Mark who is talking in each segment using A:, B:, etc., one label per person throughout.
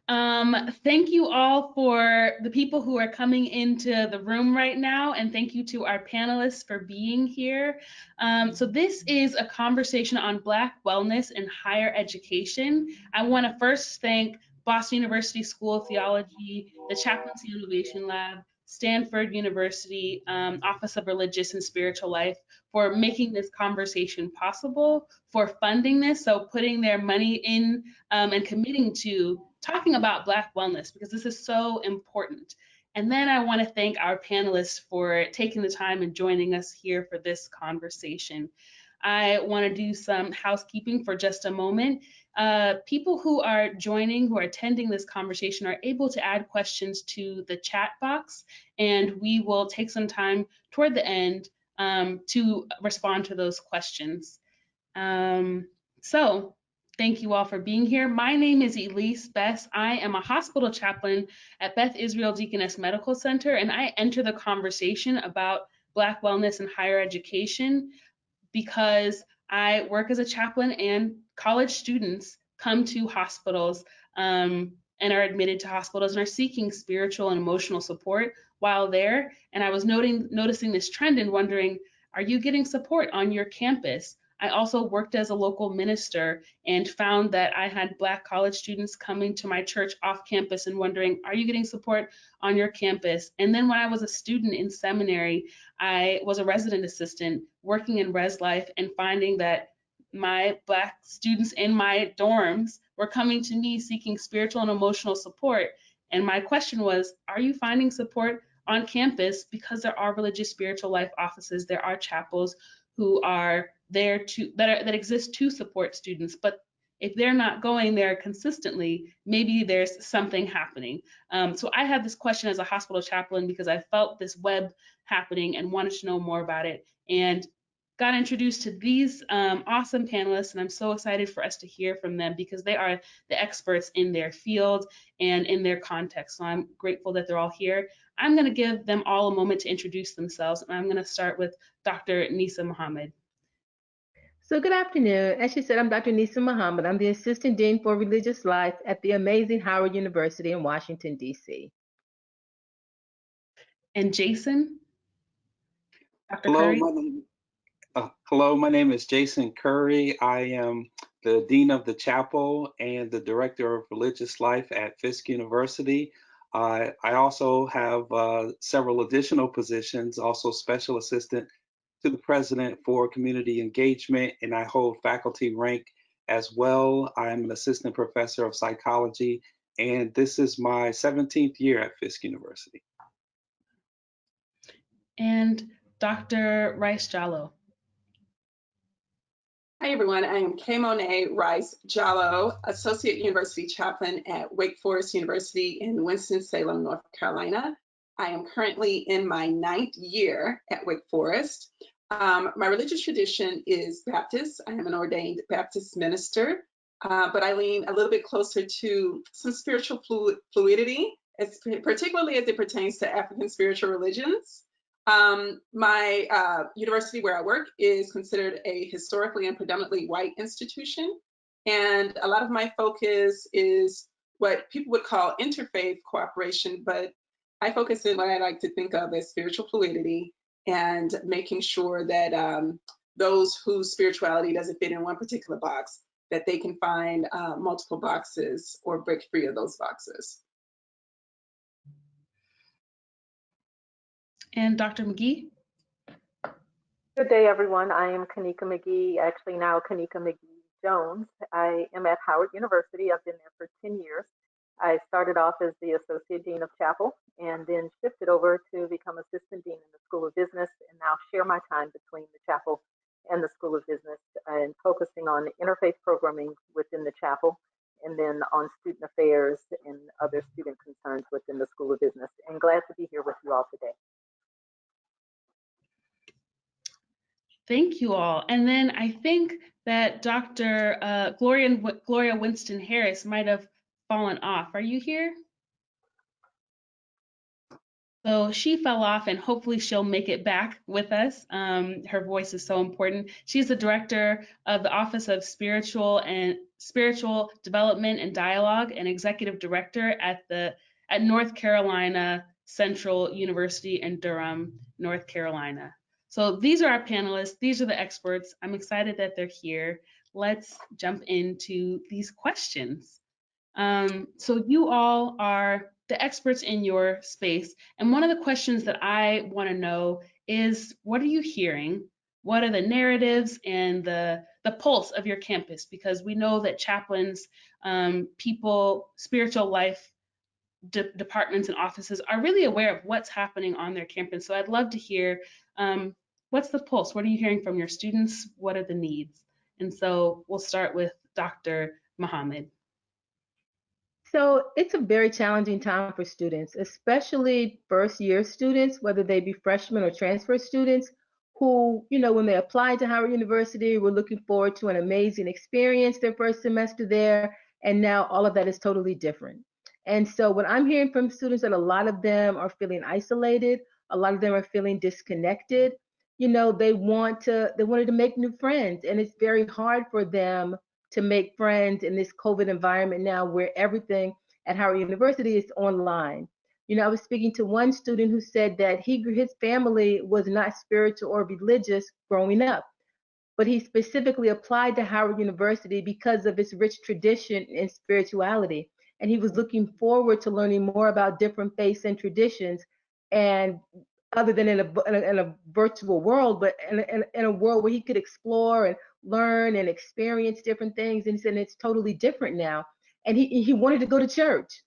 A: Thank you all for the people who are coming into the room right now, and thank you to our panelists for being here. So this is a conversation on Black wellness in higher education. I want to first thank Boston University School of Theology, the Chaplaincy Innovation Lab, Stanford University Office of Religious and Spiritual Life for making this conversation possible, for funding this, so putting their money in and committing to talking about Black wellness, because this is so important. And then I want to thank our panelists for taking the time and joining us here for this conversation. I want to do some housekeeping for just a moment. People who are joining, who are attending this conversation, are able to add questions to the chat box, and we will take some time toward the end to respond to those questions. So thank you all for being here. My name is Ylisse Bess. I am a hospital chaplain at Beth Israel Deaconess Medical Center, and I enter the conversation about Black wellness in higher education because I work as a chaplain and college students come to hospitals and are admitted to hospitals and are seeking spiritual and emotional support while there. And I was noticing this trend and wondering, are you getting support on your campus? I also worked as a local minister and found that I had Black college students coming to my church off campus and wondering, are you getting support on your campus? And then when I was a student in seminary, I was a resident assistant working in Res Life and finding that my Black students in my dorms were coming to me seeking spiritual and emotional support. And my question was, are you finding support on campus? Because there are religious spiritual life offices, there are chapels who are there to that exist to support students, but if they're not going there consistently, maybe there's something happening. So I had this question as a hospital chaplain because I felt this web happening and wanted to know more about it, and got introduced to these awesome panelists, and I'm so excited for us to hear from them because they are the experts in their field and in their context. So I'm grateful that they're all here. I'm going to give them all a moment to introduce themselves, and I'm going to start with Dr. Nisa Muhammad.
B: So good afternoon. As she said, I'm Dr. Nisa Muhammad. I'm the Assistant Dean for Religious Life at the amazing Howard University in Washington, D.C.
A: And Jason? Dr.
C: Hello,
A: Curry?
C: hello, my name is Jason Curry. I am the Dean of the Chapel and the Director of Religious Life at Fisk University. I also have several additional positions, also Special Assistant to the President for Community Engagement, and I hold faculty rank as well. I am an Assistant Professor of Psychology, and this is my 17th year at Fisk University.
A: And Dr. Rice-Jalloh.
D: Hi, everyone. I am Monet Rice-Jalloh, Associate University Chaplain at Wake Forest University in Winston-Salem, North Carolina. I am currently in my 9th year at Wake Forest. My religious tradition is Baptist. I am an ordained Baptist minister, but I lean a little bit closer to some spiritual fluidity, particularly as it pertains to African spiritual religions. My university where I work is considered a historically and predominantly white institution. And a lot of my focus is what people would call interfaith cooperation, but I focus in what I like to think of as spiritual fluidity and making sure that those whose spirituality doesn't fit in one particular box, that they can find multiple boxes or break free of those boxes.
A: And Dr. Magee?
E: Good day, everyone. I am Kanika Magee, actually now Kanika Magee Jones. I am at Howard University. I've been there for 10 years. I started off as the Associate Dean of Chapel and then shifted over to become Assistant Dean in the School of Business, and now share my time between the Chapel and the School of Business and focusing on interfaith programming within the Chapel and then on student affairs and other student concerns within the School of Business. And glad to be here with you all today.
A: Thank you all. And then I think that Dr. Gloria Winston-Harris might have fallen off. Are you here? So she fell off, and hopefully she'll make it back with us. Her voice is so important. She's the director of the Office of Spiritual Development and Dialogue, and executive director at North Carolina Central University in Durham, North Carolina. So these are our panelists. These are the experts. I'm excited that they're here. Let's jump into these questions. So you all are the experts in your space. And one of the questions that I want to know is, what are you hearing? What are the narratives and the pulse of your campus? Because we know that chaplains, people, spiritual life departments and offices are really aware of what's happening on their campus. So I'd love to hear, what's the pulse? What are you hearing from your students? What are the needs? And so we'll start with Dr. Muhammad.
B: So it's a very challenging time for students, especially first year students, whether they be freshmen or transfer students who, when they applied to Howard University, were looking forward to an amazing experience their first semester there. And now all of that is totally different. And so what I'm hearing from students that a lot of them are feeling isolated, a lot of them are feeling disconnected. They wanted to make new friends, and it's very hard for them to make friends in this COVID environment now where everything at Howard University is online. I was speaking to one student who said that his family was not spiritual or religious growing up, but he specifically applied to Howard University because of its rich tradition in spirituality. And he was looking forward to learning more about different faiths and traditions, and other than in a virtual world, but in a world where he could explore and learn and experience different things. And he said it's totally different now. And he wanted to go to church.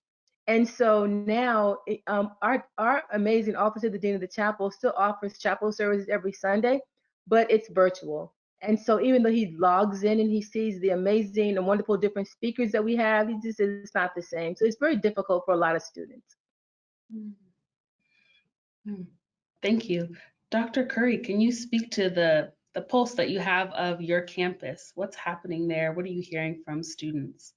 B: And so now our amazing Office of the Dean of the Chapel still offers chapel services every Sunday, but it's virtual. And so even though he logs in and he sees the amazing and wonderful different speakers that we have, he just says it's not the same. So it's very difficult for a lot of students.
A: Thank you. Dr. Curry, can you speak to the pulse that you have of your campus? What's happening there? What are you hearing from students?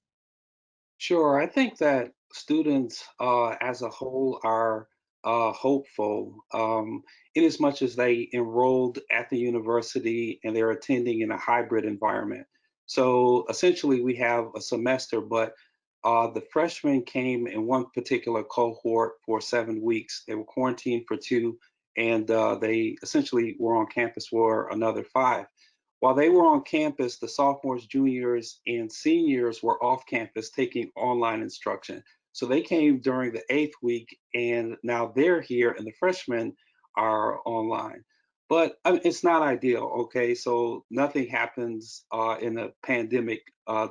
C: Sure. I think that students as a whole are hopeful in as much as they enrolled at the university and they're attending in a hybrid environment. So essentially, we have a semester, but the freshmen came in one particular cohort for 7 weeks. They were quarantined for 2, and they essentially were on campus for another 5. While they were on campus, the sophomores, juniors, and seniors were off campus taking online instruction. So they came during the 8th week, and now they're here, and the freshmen are online. But I mean, it's not ideal, okay? So nothing happens in a pandemic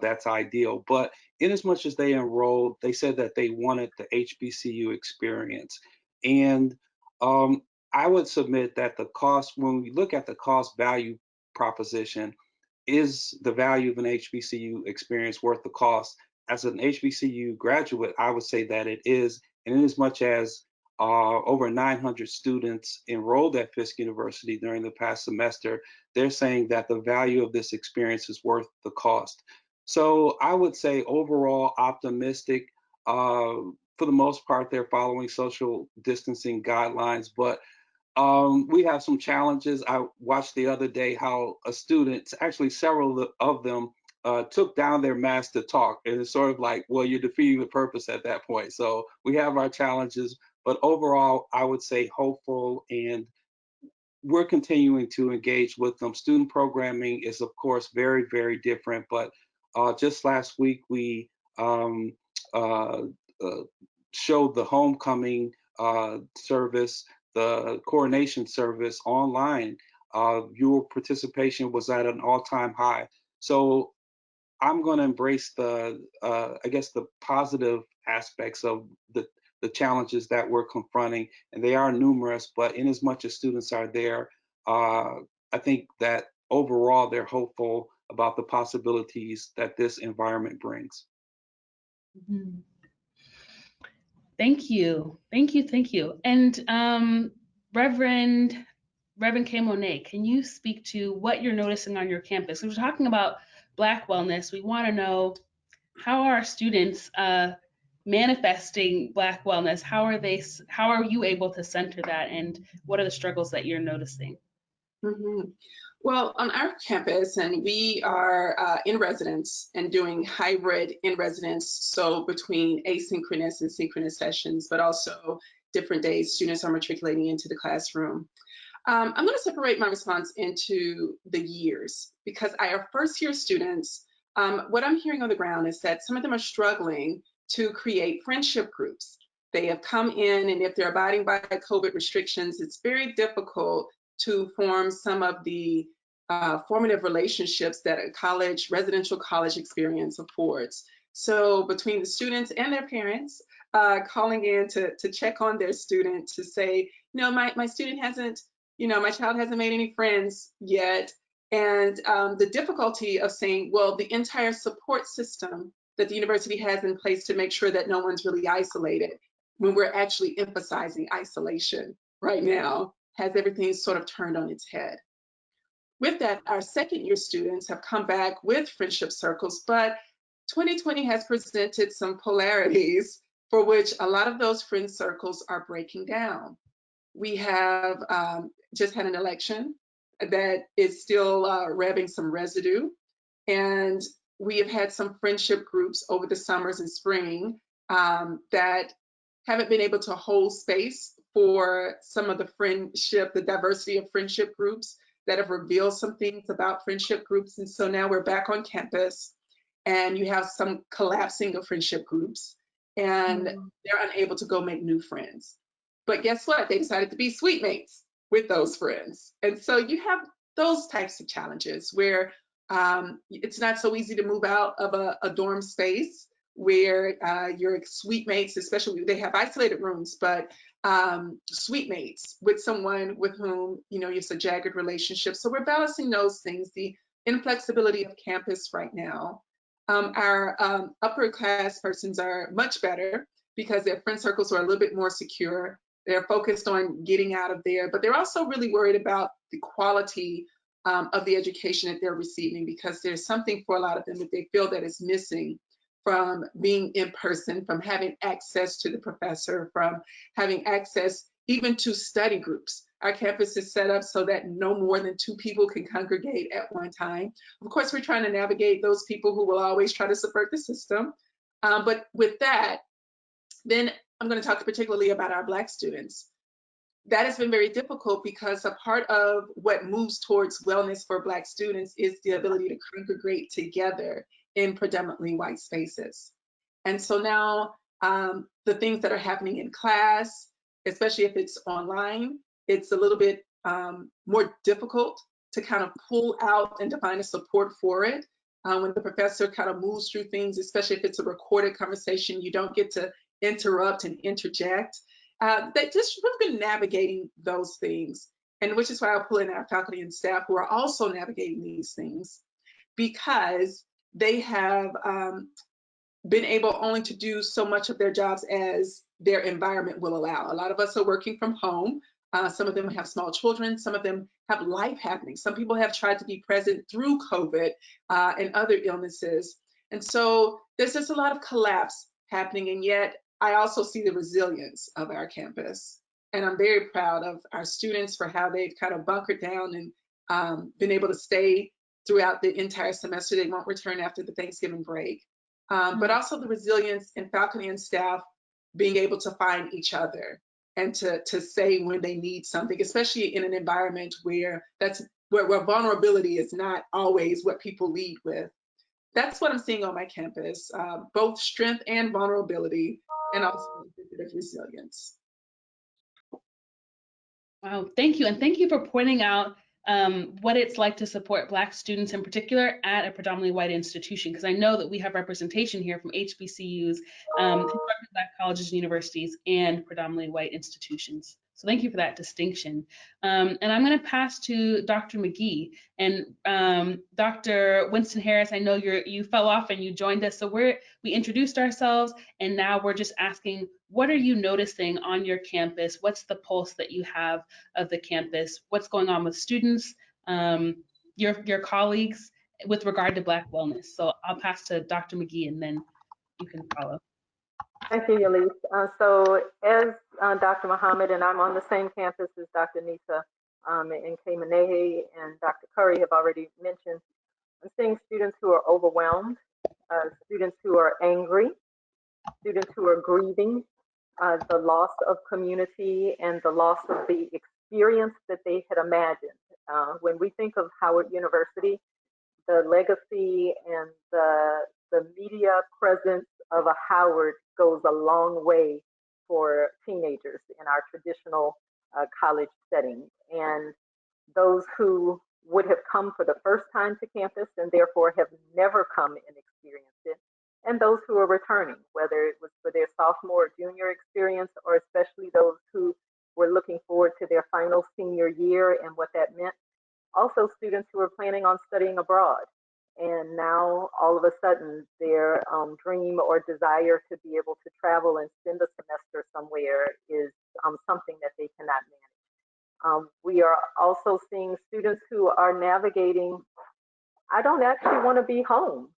C: that's ideal. But in as much as they enrolled, they said that they wanted the HBCU experience. And um, I would submit that the cost, when we look at the cost value proposition, is the value of an HBCU experience worth the cost? As an HBCU graduate, I would say that it is, and in as much as over 900 students enrolled at Fisk University during the past semester, they're saying that the value of this experience is worth the cost. So I would say overall optimistic. For the most part, they're following social distancing guidelines, but we have some challenges. I watched the other day how a student, actually several of them, took down their mask to talk. And it's sort of like, well, you're defeating the purpose at that point. So we have our challenges, but overall, I would say hopeful, and we're continuing to engage with them. Student programming is, of course, very, very different. But just last week, we um, uh, uh, showed the homecoming service, the coronation service online. Viewer participation was at an all-time high. So I'm going to embrace I guess, the positive aspects of the challenges that we're confronting, and they are numerous. But in as much as students are there, I think that overall they're hopeful about the possibilities that this environment brings.
A: Mm-hmm. Thank you, thank you, thank you. And Reverend K. Monet, can you speak to what you're noticing on your campus? We're talking about Black wellness. We want to know, how are our students manifesting Black wellness? How are you able to center that, and what are the struggles that you're noticing?
D: Mm-hmm. Well, on our campus, and we are in residence and doing hybrid in residence, so between asynchronous and synchronous sessions, but also different days students are matriculating into the classroom. I'm going to separate my response into the years, because our first year students, what I'm hearing on the ground is that some of them are struggling to create friendship groups. They have come in, and if they're abiding by COVID restrictions, it's very difficult to form some of the formative relationships that a residential college experience affords. So between the students and their parents calling in to check on their student, to say, my student hasn't, my child hasn't made any friends yet. And the difficulty of saying, well, the entire support system that the university has in place to make sure that no one's really isolated, when we're actually emphasizing isolation right now, has everything sort of turned on its head. With that, our second year students have come back with friendship circles, but 2020 has presented some polarities for which a lot of those friend circles are breaking down. We have just had an election that is still revving some residue, and we have had some friendship groups over the summers and spring that haven't been able to hold space for some of the diversity of friendship groups that have revealed some things about friendship groups. And so now we're back on campus, and you have some collapsing of friendship groups, and they're unable to go make new friends. But guess what? They decided to be suite mates with those friends. And so you have those types of challenges where it's not so easy to move out of a dorm space where your suite mates, especially they have isolated rooms, but suite mates with someone with whom, it's a jagged relationship. So we're balancing those things, the inflexibility of campus right now. Our upper class persons are much better because their friend circles are a little bit more secure. They're focused on getting out of there, but they're also really worried about the quality of the education that they're receiving, because there's something for a lot of them that they feel that is missing from being in person, from having access to the professor, from having access even to study groups. Our campus is set up so that no more than 2 people can congregate at one time. Of course, we're trying to navigate those people who will always try to subvert the system. But with that, then I'm going to talk particularly about our Black students. That has been very difficult because a part of what moves towards wellness for Black students is the ability to congregate together in predominantly white spaces. And so now the things that are happening in class, especially if it's online, it's a little bit more difficult to kind of pull out and define a support for it. When the professor kind of moves through things, especially if it's a recorded conversation, you don't get to interrupt and interject. That just we've been navigating those things, and which is why I'll pull in our faculty and staff who are also navigating these things, because they have been able only to do so much of their jobs as their environment will allow. A lot of us are working from home. Some of them have small children. Some of them have life happening. Some people have tried to be present through COVID and other illnesses. And so there's just a lot of collapse happening. And yet I also see the resilience of our campus. And I'm very proud of our students for how they've kind of bunkered down and been able to stay throughout the entire semester. They won't return after the Thanksgiving break. But also the resilience in faculty and staff being able to find each other and to say when they need something, especially in an environment where vulnerability is not always what people lead with. That's what I'm seeing on my campus, both strength and vulnerability, and also resilience.
A: Wow, thank you. And thank you for pointing out what it's like to support Black students in particular at a predominantly white institution, because I know that we have representation here from HBCUs, Black colleges and universities, and predominantly white institutions. So thank you for that distinction. And I'm going to pass to Dr. Magee. And Dr. Winston-Harris, I know you fell off and you joined us. So we introduced ourselves, and now we're just asking, what are you noticing on your campus? What's the pulse that you have of the campus? What's going on with students, your colleagues with regard to Black wellness? So I'll pass to Dr. Magee, and then you can follow.
E: Thank you, Ylisse. So as Dr. Muhammad, and I'm on the same campus as Dr. Nisa and Monet and Dr. Curry have already mentioned, I'm seeing students who are overwhelmed, students who are angry, students who are grieving the loss of community and the loss of the experience that they had imagined. When we think of Howard University, the legacy and the media presence of a Howard goes a long way for teenagers in our traditional college setting. And those who would have come for the first time to campus and therefore have never come and experienced it, and those who are returning, whether it was for their sophomore or junior experience, or especially those who were looking forward to their final senior year and what that meant. Also, students who are planning on studying abroad. And now, all of a sudden, their dream or desire to be able to travel and spend a semester somewhere is something that they cannot manage. We are also seeing students who are navigating, I don't actually want to be home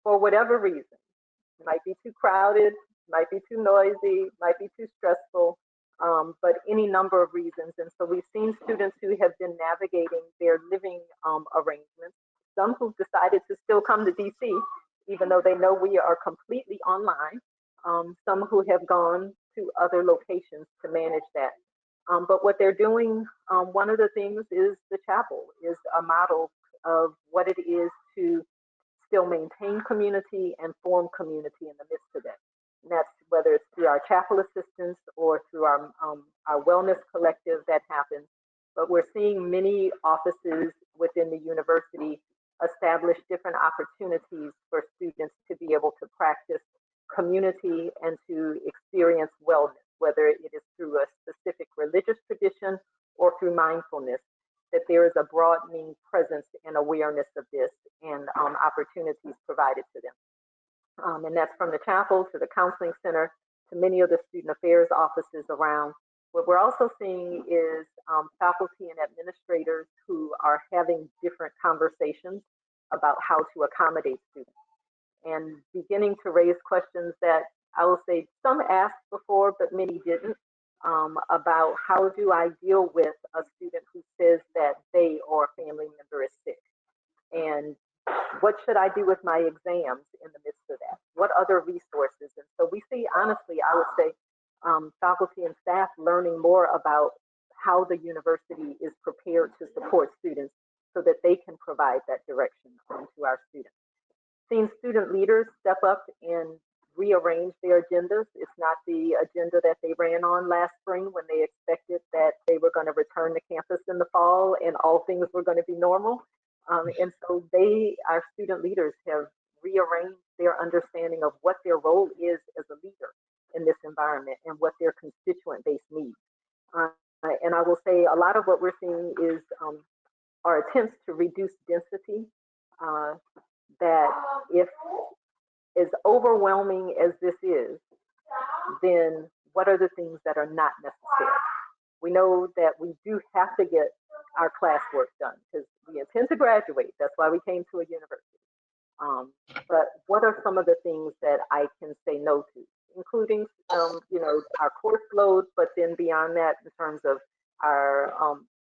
E: for whatever reason. It might be too crowded, might be too noisy, might be too stressful, but any number of reasons. And so we've seen students who have been navigating their living arrangements, some who've decided to still come to DC, even though they know we are completely online, some who have gone to other locations to manage that. But what they're doing, one of the things is the chapel is a model of what it is to still maintain community and form community in the midst of that. And that's whether it's through our chapel assistance or through our wellness collective that happens. But we're seeing many offices within the university establish different opportunities for students to be able to practice community and to experience wellness, whether it is through a specific religious tradition or through mindfulness, that there is a broadening presence and awareness of this and opportunities provided to them. And that's from the chapel to the counseling center to many of the student affairs offices around. What we're also seeing is faculty and administrators who are having different conversations about how to accommodate students and beginning to raise questions that I will say some asked before, but many didn't, about how do I deal with a student who says that they or a family member is sick? And what should I do with my exams in the midst of that? What other resources? And so we see, honestly, I would say, faculty and staff learning more about how the university is prepared to support students so that they can provide that direction to our students. Seeing student leaders step up and rearrange their agendas. It's not the agenda that they ran on last spring when they expected that they were going to return to campus in the fall and all things were going to be normal. And so our student leaders have rearranged their understanding of what their role is as a leader in this environment and what their constituent base needs. And I will say a lot of what we're seeing is our attempts to reduce density, that if as overwhelming as this is, then what are the things that are not necessary? We know that we do have to get our classwork done because we intend to graduate. That's why we came to a university. But what are some of the things that I can say no to, including, our course load, but then beyond that, in terms of our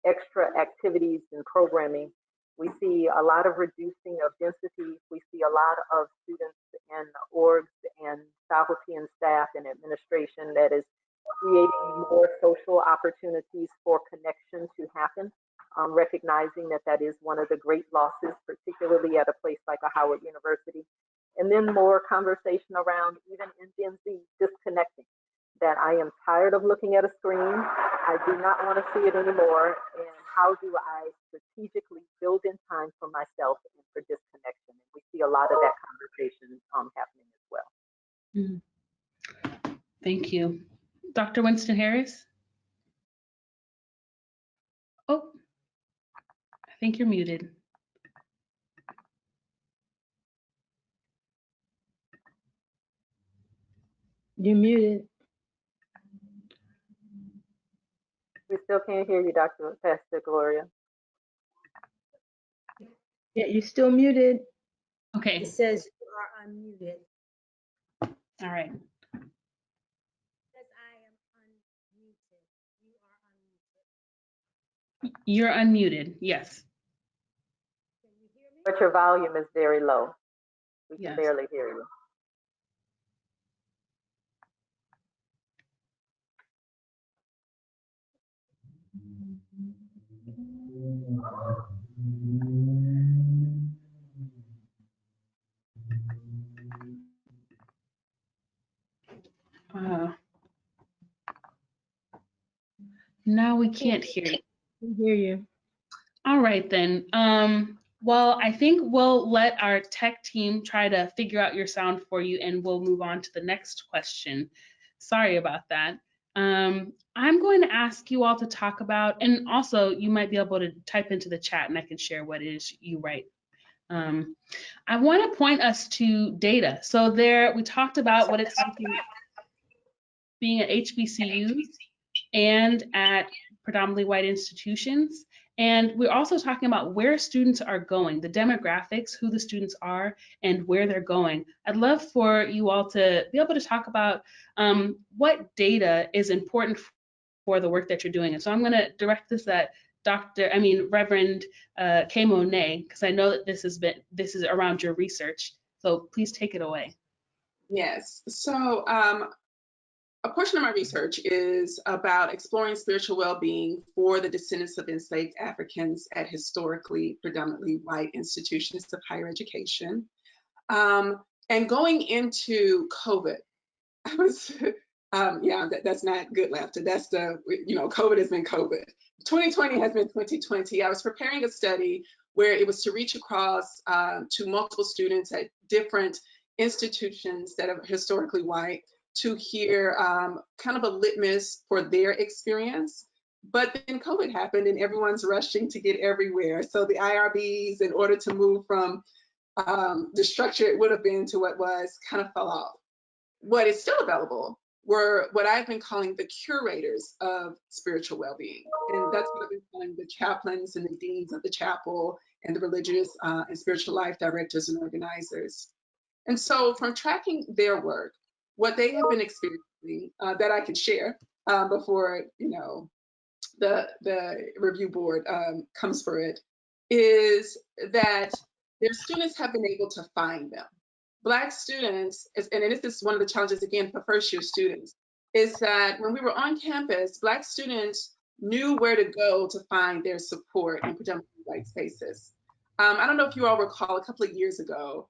E: extra activities and programming, we see a lot of reducing of density. We see a lot of students and orgs and faculty and staff and administration that is creating more social opportunities for connection to happen, recognizing that that is one of the great losses, particularly at a place like a Howard University. And then more conversation around even in Gen Z disconnecting, that I am tired of looking at a screen. I do not want to see it anymore. And how do I strategically build in time for myself and for disconnection? And we see a lot of that conversation happening as well.
A: Thank you. Dr. Winston-Harris? Oh, I think you're muted.
B: You're muted.
E: We still can't hear you, Dr. Pastor Gloria.
B: Yeah, you're still muted.
A: Okay.
F: It says you are unmuted.
A: All right. You're unmuted. Yes.
E: But your volume is very low. We can
A: Yes.
E: barely hear you.
A: Now we can't hear you.
B: We hear you.
A: All right then. Well, I think we'll let our tech team try to figure out your sound for you, and we'll move on to the next question. Sorry about that. I'm going to ask you all to talk about, and also you might be able to type into the chat and I can share what it is you write. I want to point us to data. So there, we talked about what it's like being at HBCUs and at predominantly white institutions. And we're also talking about where students are going, the demographics, who the students are, and where they're going. I'd love for you all to be able to talk about what data is important for the work that you're doing. And so I'm going to direct this at Reverend K. Monet, because I know that this is around your research. So please take it away.
D: Yes. So a portion of my research is about exploring spiritual well-being for the descendants of enslaved Africans at historically predominantly white institutions of higher education. And going into COVID, I was, that's not good laughter. That's COVID has been COVID. 2020 has been 2020. I was preparing a study where it was to reach across to multiple students at different institutions that are historically white to hear kind of a litmus for their experience. But then COVID happened and everyone's rushing to get everywhere. So the IRBs, in order to move from the structure it would have been to what was, kind of fell off. What is still available were what I've been calling the curators of spiritual well-being. And that's what I've been calling the chaplains and the deans of the chapel and the religious and spiritual life directors and organizers. And so from tracking their work, what they have been experiencing that I can share before, the review board comes for it, is that their students have been able to find them. Black students, and this is one of the challenges again for first year students, is that when we were on campus, Black students knew where to go to find their support in predominantly white spaces. I don't know if you all recall a couple of years ago,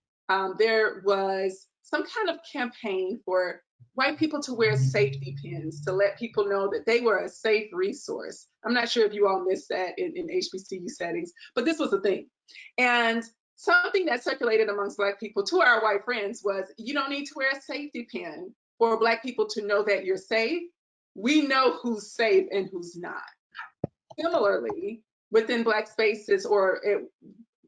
D: there was some kind of campaign for white people to wear safety pins to let people know that they were a safe resource. I'm not sure if you all missed that in HBCU settings, but this was a thing. And something that circulated amongst Black people to our white friends was, you don't need to wear a safety pin for Black people to know that you're safe. We know who's safe and who's not. Similarly, within Black spaces or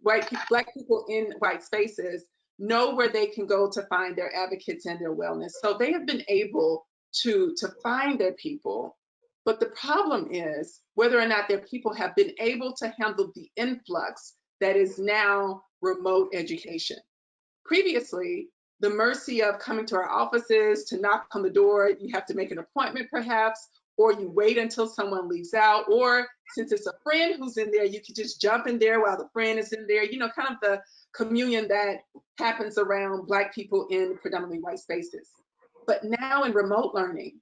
D: Black people in white spaces know where they can go to find their advocates and their wellness. So they have been able to find their people. But the problem is whether or not their people have been able to handle the influx that is now remote education. Previously, the mercy of coming to our offices to knock on the door, you have to make an appointment perhaps, or you wait until someone leaves out, or since it's a friend who's in there, you can just jump in there while the friend is in there, kind of the communion that happens around Black people in predominantly white spaces. But now in remote learning,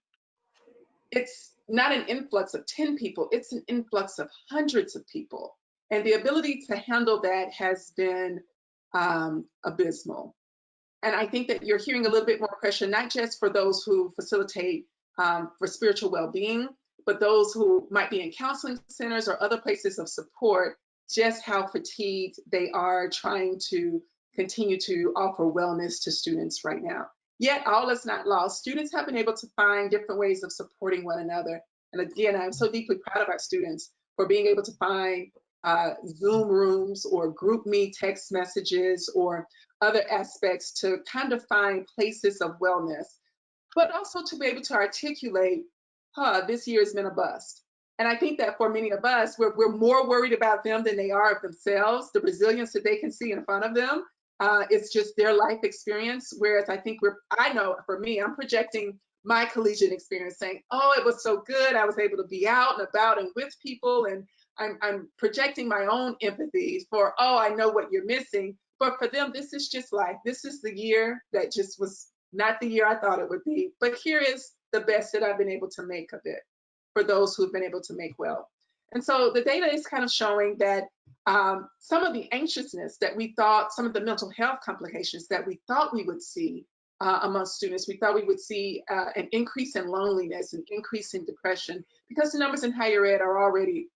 D: it's not an influx of 10 people, it's an influx of hundreds of people. And the ability to handle that has been abysmal. And I think that you're hearing a little bit more pressure, not just for those who facilitate for spiritual well-being, but those who might be in counseling centers or other places of support, just how fatigued they are trying to continue to offer wellness to students right now. Yet all is not lost. Students have been able to find different ways of supporting one another. And again, I'm so deeply proud of our students for being able to find Zoom rooms or GroupMe text messages or other aspects to kind of find places of wellness, but also to be able to articulate, this year has been a bust. And I think that for many of us, we're more worried about them than they are of themselves, the resilience that they can see in front of them. It's just their life experience. Whereas I think I know for me, I'm projecting my collegiate experience, saying, oh, it was so good. I was able to be out and about and with people, and I'm projecting my own empathy for, oh, I know what you're missing. But for them, this is just life. This is the year that just was not the year I thought it would be. But here is the best that I've been able to make of it for those who've been able to make well. And so the data is kind of showing that some of the anxiousness that we thought, some of the mental health complications that we thought we would see among students, we thought we would see an increase in loneliness, an increase in depression, because the numbers in higher ed are already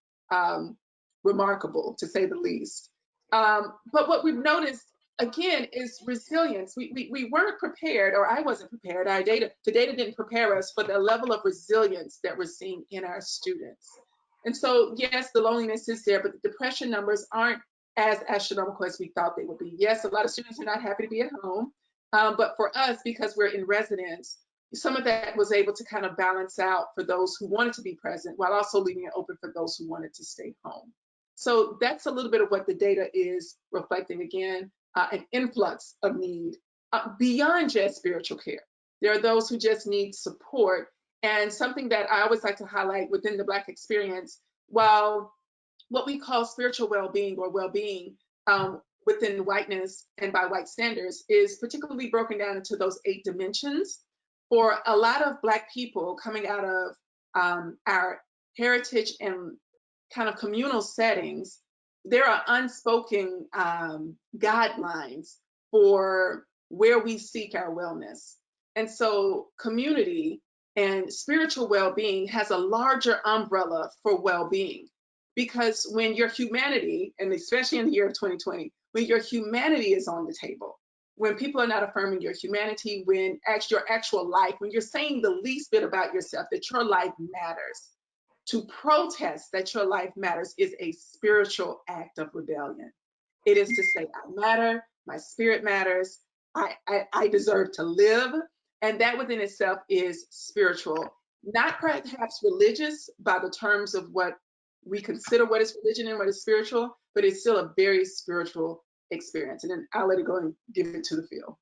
D: remarkable, to say the least. But what we've noticed, again, is resilience. We weren't prepared, or I wasn't prepared. The data didn't prepare us for the level of resilience that we're seeing in our students. And so, yes, the loneliness is there, but the depression numbers aren't as astronomical as we thought they would be. Yes, a lot of students are not happy to be at home, but for us, because we're in residence, some of that was able to kind of balance out for those who wanted to be present, while also leaving it open for those who wanted to stay home. So that's a little bit of what the data is reflecting. Again, an influx of need beyond just spiritual care. There are those who just need support. And something that I always like to highlight within the Black experience, while what we call spiritual well-being or well-being within whiteness and by white standards is particularly broken down into those 8 dimensions. For a lot of Black people coming out of our heritage and kind of communal settings, there are unspoken guidelines for where we seek our wellness. And so community and spiritual well-being has a larger umbrella for well-being, because when your humanity, and especially in the year of 2020, when your humanity is on the table, when people are not affirming your humanity, when your actual life, when you're saying the least bit about yourself, that your life matters, to protest that your life matters is a spiritual act of rebellion. It is to say, I matter, my spirit matters, I deserve to live. And that within itself is spiritual, not perhaps religious by the terms of what we consider what is religion and what is spiritual, but it's still a very spiritual experience. And then I'll let it go and give it to the field.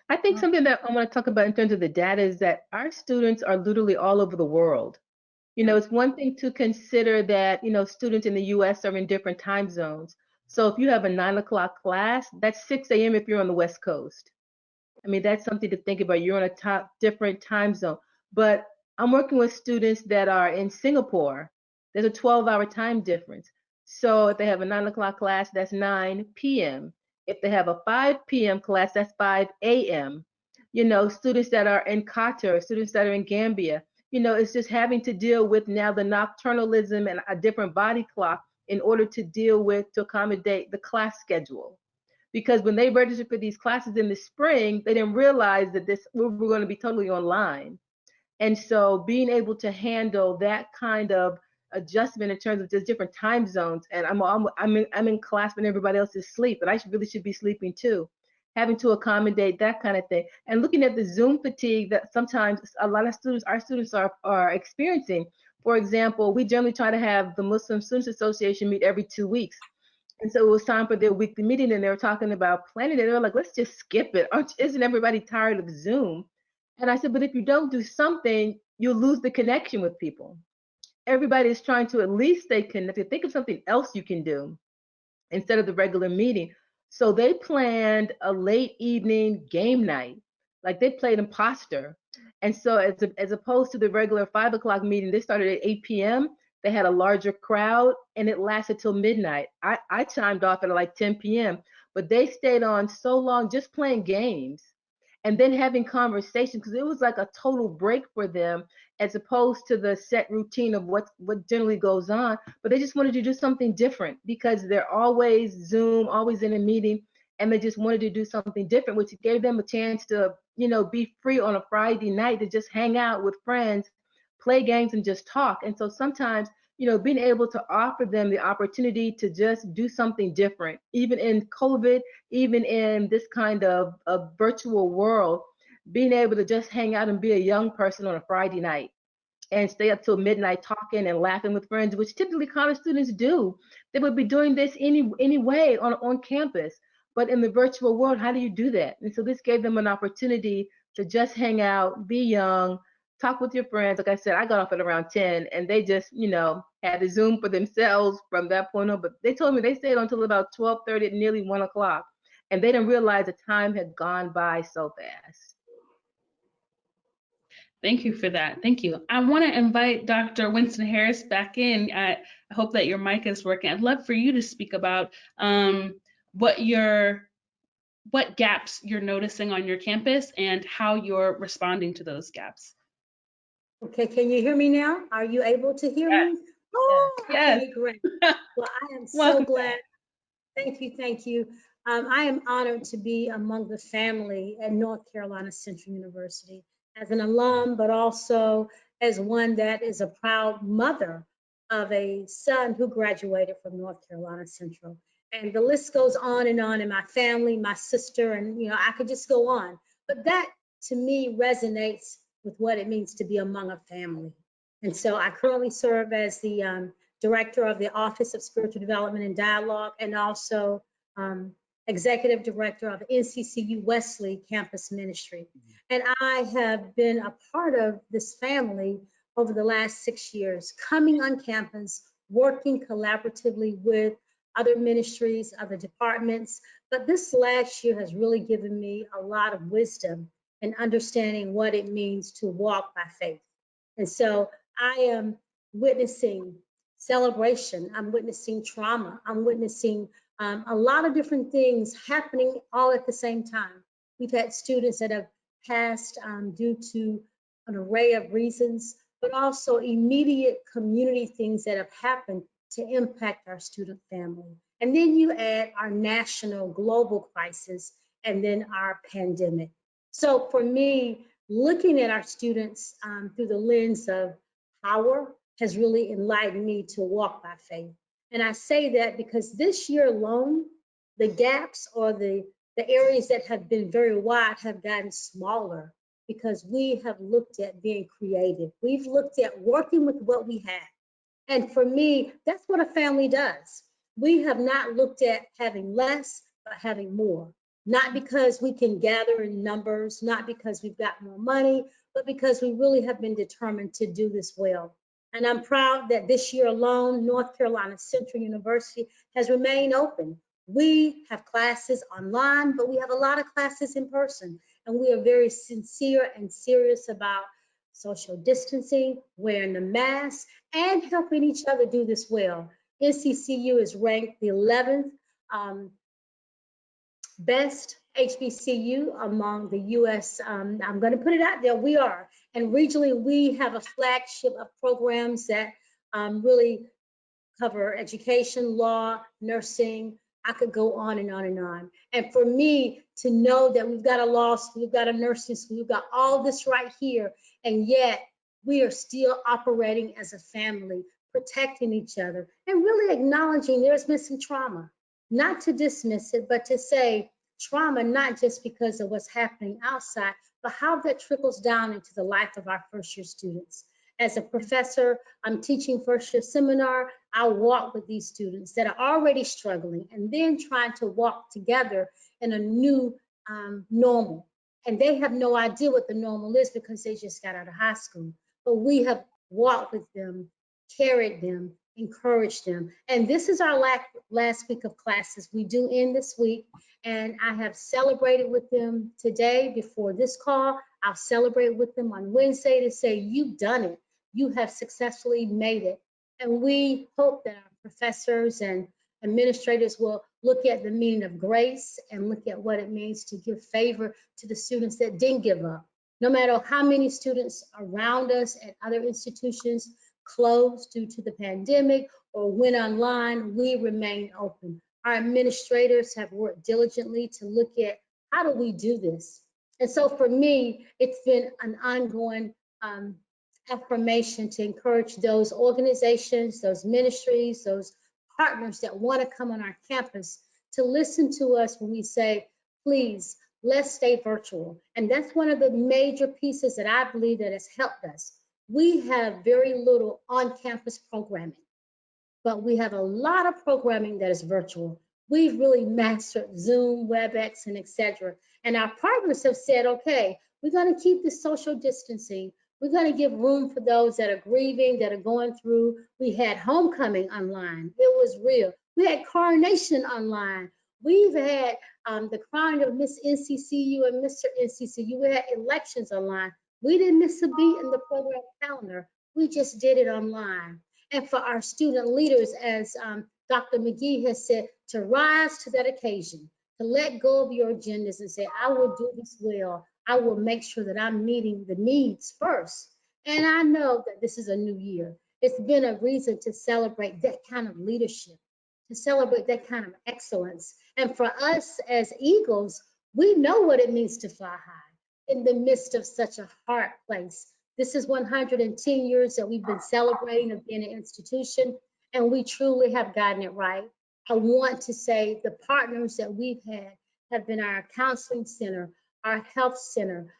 B: I think something that I want to talk about in terms of the data is that our students are literally all over the world. You know, it's one thing to consider that, you know, students in the US are in different time zones. So if you have a 9 o'clock class, that's 6 a.m. if you're on the West Coast. I mean, that's something to think about. You're on a different time zone. But I'm working with students that are in Singapore. There's a 12-hour time difference. So if they have a 9 o'clock class, that's 9 p.m. If they have a 5 p.m. class, that's 5 a.m. You know, students that are in Qatar, students that are in Gambia, you know, it's just having to deal with now the nocturnalism and a different body clock in order to to accommodate the class schedule. Because when they registered for these classes in the spring, they didn't realize that we were going to be totally online. And so being able to handle that kind of adjustment in terms of just different time zones, and I'm in class when everybody else is asleep, but I really should be sleeping too. Having to accommodate that kind of thing, and looking at the Zoom fatigue that sometimes a lot of our students are experiencing. For example, we generally try to have the Muslim Students Association meet every 2 weeks. And so it was time for their weekly meeting, and they were talking about planning it. They were like, let's just skip it. Isn't everybody tired of Zoom? And I said, but if you don't do something, you'll lose the connection with people. Everybody is trying to at least stay connected. Think of something else you can do instead of the regular meeting. So they planned a late evening game night. Like they played imposter. And so as opposed to the regular 5 o'clock meeting, they started at 8 p.m. They had a larger crowd, and it lasted till midnight. I chimed off at like 10 p.m., but they stayed on so long just playing games and then having conversations, because it was like a total break for them as opposed to the set routine of what generally goes on. But they just wanted to do something different because they're always Zoom, always in a meeting, and they just wanted to do something different, which gave them a chance to, you know, be free on a Friday night to just hang out with friends, play games, and just talk. And so sometimes, you know, being able to offer them the opportunity to just do something different, even in COVID, even in this kind of a virtual world, being able to just hang out and be a young person on a Friday night and stay up till midnight talking and laughing with friends, which typically college students do. They would be doing this anyway on campus. But in the virtual world, how do you do that? And so this gave them an opportunity to just hang out, be young, talk with your friends. Like I said, I got off at around 10, and they just, had a Zoom for themselves from that point on. But they told me they stayed until about 12:30, nearly 1 o'clock, and they didn't realize the time had gone by so fast.
A: Thank you for that. Thank you. I want to invite Dr. Winston-Harris back in. I hope that your mic is working. I'd love for you to speak about what gaps you're noticing on your campus and how you're responding to those gaps.
F: Okay, can you hear me now? Are you able to hear me? Oh,
A: yes.
F: Okay, great. Well, I am so glad. Thank you, thank you. I am honored to be among the family at North Carolina Central University as an alum, but also as one that is a proud mother of a son who graduated from North Carolina Central. And the list goes on in my family, my sister, and I could just go on. But that to me resonates with what it means to be among a family. And so I currently serve as the Director of the Office of Spiritual Development and Dialogue, and also Executive Director of NCCU Wesley Campus Ministry. And I have been a part of this family over the last 6 years, coming on campus, working collaboratively with other ministries, other departments. But this last year has really given me a lot of wisdom and understanding what it means to walk by faith. And so I am witnessing celebration, I'm witnessing trauma, I'm witnessing a lot of different things happening all at the same time. We've had students that have passed due to an array of reasons, but also immediate community things that have happened to impact our student family. And then you add our national global crisis and then our pandemic. So for me, looking at our students through the lens of power has really enlightened me to walk by faith. And I say that because this year alone, the gaps or the areas that have been very wide have gotten smaller because we have looked at being creative. We've looked at working with what we have. And for me, that's what a family does. We have not looked at having less, but having more. Not because we can gather in numbers, not because we've got more money, but because we really have been determined to do this well. And I'm proud that this year alone, North Carolina Central University has remained open. We have classes online, but we have a lot of classes in person. And we are very sincere and serious about social distancing, wearing the mask, and helping each other do this well. NCCU is ranked the 11th best HBCU among the US. I'm going to put it out there, we are. And regionally, we have a flagship of programs that really cover education, law, nursing. I could go on and on and on. And for me to know that we've got a law school, we've got a nursing school, we've got all this right here, and yet we are still operating as a family, protecting each other, and really acknowledging there's been some trauma. Not to dismiss it, but to say trauma, not just because of what's happening outside, but how that trickles down into the life of our first year students. As a professor, I'm teaching first year seminar. I walk with these students that are already struggling and then trying to walk together in a new normal. And they have no idea what the normal is because they just got out of high school. But we have walked with them, carried them, encouraged them. And this is our last week of classes. We do end this week. And I have celebrated with them today before this call. I'll celebrate with them on Wednesday to say, you've done it. You have successfully made it. And we hope that our professors and administrators will look at the meaning of grace and look at what it means to give favor to the students that didn't give up. No matter how many students around us at other institutions closed due to the pandemic or went online, we remain open. Our administrators have worked diligently to look at how do we do this. And so for me, it's been an ongoing affirmation to encourage those organizations, those ministries, those partners that want to come on our campus to listen to us when we say, please, let's stay virtual. And that's one of the major pieces that I believe that has helped us. We have very little on-campus programming, but we have a lot of programming that is virtual. We've really mastered Zoom, WebEx, and etc. And our partners have said, okay, We're going to keep the social distancing. We're going to give room for those that are grieving, that are going through. We had homecoming online. It was real. We had coronation online. We've had the crowning of Miss NCCU and Mr. NCCU. We had elections online. We didn't miss a beat in the program calendar. We just did it online. And for our student leaders, as Dr. Magee has said, to rise to that occasion, to let go of your agendas and say, I will do this well. I will make sure that I'm meeting the needs first. And I know that this is a new year. It's been a reason to celebrate that kind of leadership, to celebrate that kind of excellence. And for us as Eagles, we know what it means to fly high in the midst of such a hard place. This is 110 years that we've been celebrating of being an institution, and we truly have gotten it right. I want to say the partners that we've had have been our counseling center, our health center,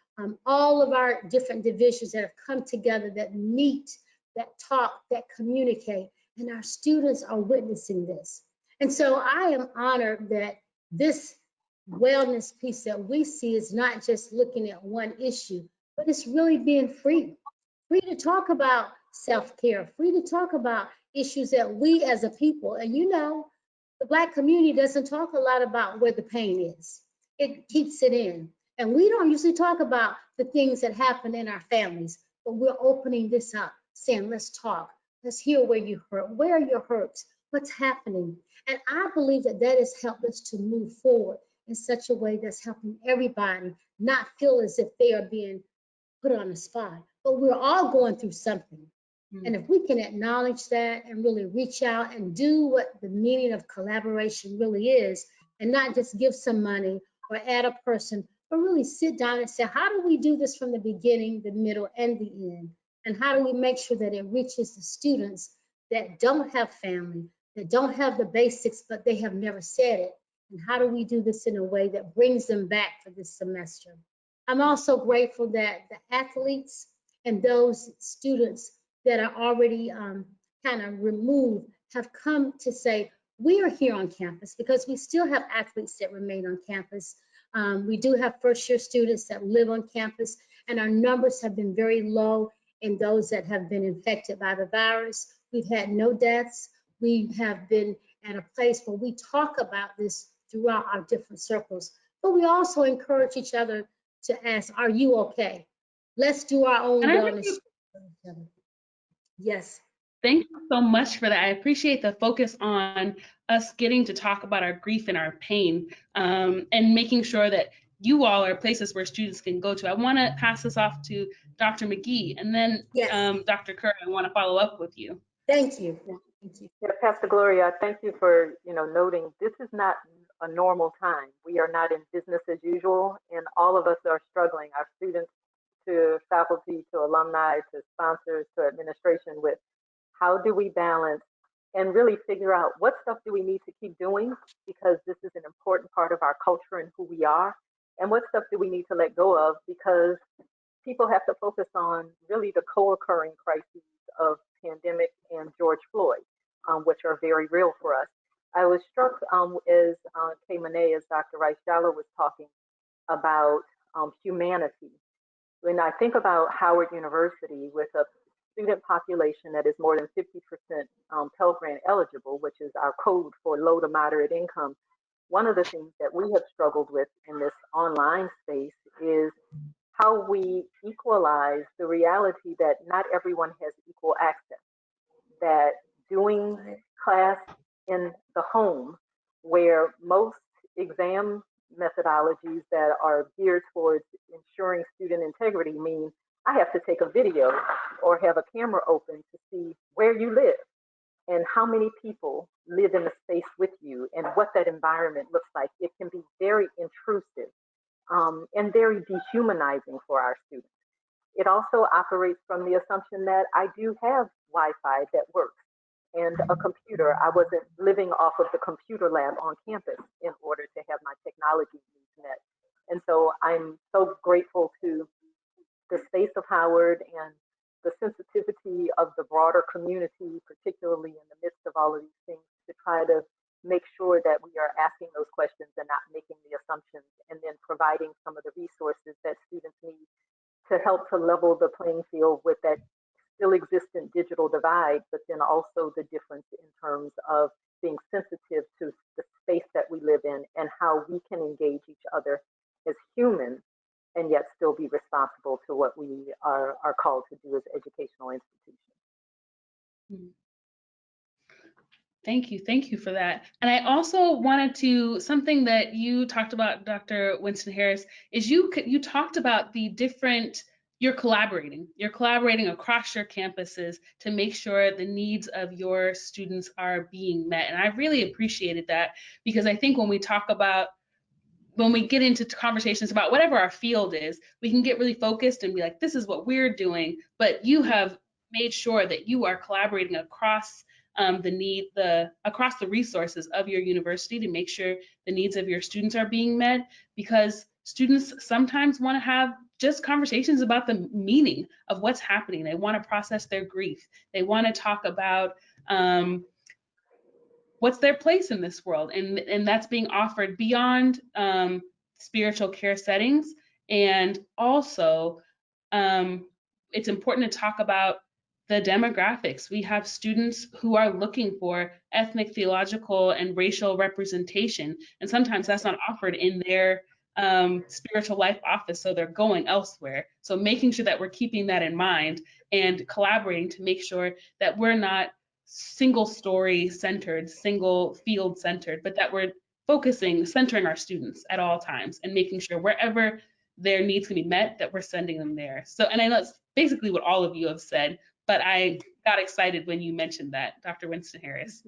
F: all of our different divisions that have come together that meet, that talk, that communicate, and our students are witnessing this. And so I am honored that this wellness piece that we see is not just looking at one issue, but it's really being free to talk about self-care, free to talk about issues that we as a people, and you know, the Black community doesn't talk a lot about where the pain is. It keeps it in. And we don't usually talk about the things that happen in our families, but we're opening this up, saying, let's talk. Let's hear where you hurt. Where are your hurts? What's happening? And I believe that that has helped us to move forward in such a way that's helping everybody not feel as if they are being put on the spot, but we're all going through something. And if we can acknowledge that and really reach out and do what the meaning of collaboration really is, and not just give some money or add a person, but really sit down and say, how do we do this from the beginning, the middle, and the end? And how do we make sure that it reaches the students that don't have family, that don't have the basics, but they have never said it? And how do we do this in a way that brings them back for this semester? I'm also grateful that the athletes and those students that are already kind of removed have come to say, we are here on campus, because we still have athletes that remain on campus. We do have first-year students that live on campus, and our numbers have been very low in those that have been infected by the virus. We've had no deaths. We have been at a place where we talk about this throughout our different circles, but we also encourage each other to ask, are you okay? Let's do our own wellness. Yes.
A: Thank you so much for that. I appreciate the focus on us getting to talk about our grief and our pain, and making sure that you all are places where students can go to. I want to pass this off to Dr. Magee, and then yes. Dr. Kerr, I want to follow up with you.
F: Thank you.
E: Thank you. Yeah, Pastor Gloria, thank you for noting this is not a normal time. We are not in business as usual, and all of us are struggling, our students to faculty, to alumni, to sponsors, to administration, with how do we balance and really figure out what stuff do we need to keep doing, because this is an important part of our culture and who we are, and what stuff do we need to let go of, because people have to focus on really the co-occurring crises of pandemic and George Floyd, which are very real for us. I was struck as Monet, as Dr. Rice-Jalloh was talking about humanity. When I think about Howard University, with a student population that is more than 50% Pell Grant eligible, which is our code for low to moderate income, one of the things that we have struggled with in this online space is how we equalize the reality that not everyone has equal access, that doing class in the home, where most exam methodologies that are geared towards ensuring student integrity mean I have to take a video or have a camera open to see where you live and how many people live in the space with you and what that environment looks like. It can be very intrusive and very dehumanizing for our students. It also operates from the assumption that I do have Wi-Fi that works and a computer. I wasn't living off of the computer lab on campus in order to have my technology needs met. And so I'm so grateful to the space of Howard and the sensitivity of the broader community, particularly in the midst of all of these things, to try to make sure that we are asking those questions and not making the assumptions, and then providing some of the resources that students need help to level the playing field with that still existent digital divide, but then also the difference in terms of being sensitive to the space that we live in and how we can engage each other as humans and yet still be responsible to what we are called to do as educational institutions.
A: Thank you for that. And I also wanted to, something that you talked about, Dr. Winston-Harris, is you talked about the different, you're collaborating across your campuses to make sure the needs of your students are being met. And I really appreciated that, because I think when we talk about, when we get into conversations about whatever our field is, we can get really focused and be like, this is what we're doing, but you have made sure that you are collaborating across across the resources of your university to make sure the needs of your students are being met, because students sometimes want to have just conversations about the meaning of what's happening. They want to process their grief. They want to talk about what's their place in this world, and that's being offered beyond spiritual care settings. And also, it's important to talk about the demographics. We have students who are looking for ethnic, theological, and racial representation, and sometimes that's not offered in their spiritual life office, so they're going elsewhere. So making sure that we're keeping that in mind and collaborating to make sure that we're not single story centered, single field centered, but that we're centering our students at all times and making sure wherever their needs can be met, that we're sending them there. So, and I know that's basically what all of you have said, but I got excited when you mentioned that, Dr. Winston-Harris.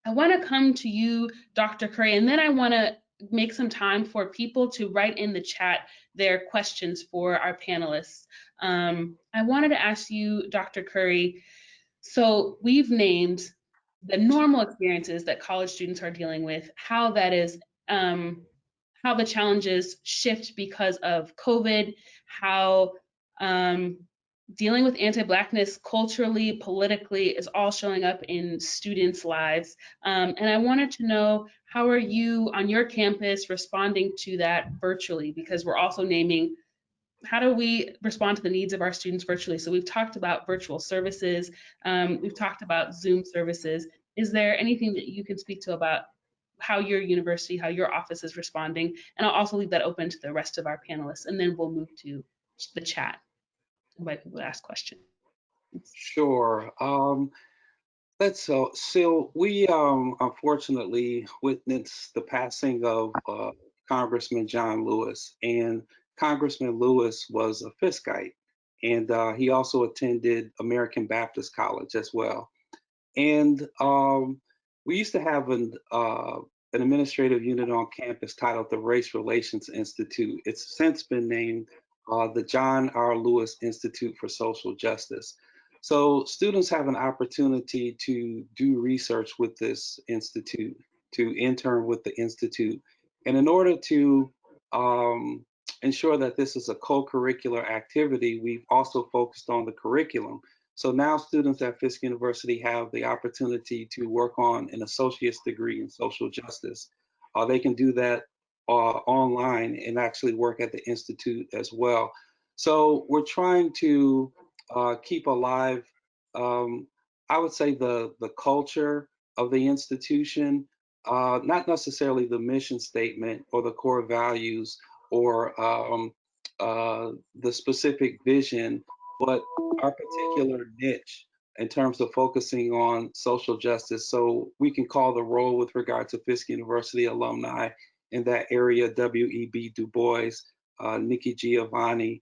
A: I want to come to you, Dr. Curry, and then I want to make some time for people to write in the chat their questions for our panelists. I wanted to ask you, Dr. Curry, so we've named the normal experiences that college students are dealing with, how that is, how the challenges shift because of COVID, how dealing with anti-Blackness culturally, politically is all showing up in students' lives. And I wanted to know, how are you on your campus responding to that virtually? Because we're also naming, how do we respond to the needs of our students virtually? So we've talked about virtual services, we've talked about Zoom services. Is there anything that you can speak to about how your university, how your office is responding? And I'll also leave that open to the rest of our panelists, and then we'll move to the chat, invite people to ask questions.
C: Sure. So we unfortunately witnessed the passing of Congressman John Lewis, and Congressman Lewis was a Fiskite, and he also attended American Baptist College as well. And we used to have an administrative unit on campus titled the Race Relations Institute. It's since been named the John R. Lewis Institute for Social Justice. So students have an opportunity to do research with this institute, to intern with the institute. And in order to ensure that this is a co-curricular activity, we've also focused on the curriculum. So now students at Fisk University have the opportunity to work on an associate's degree in social justice. They can do that online and actually work at the institute as well. So we're trying to keep alive, I would say, the culture of the institution, not necessarily the mission statement or the core values or the specific vision, but our particular niche in terms of focusing on social justice. So we can call the role with regard to Fisk University alumni in that area W.E.B. Du Bois, Nikki Giovanni,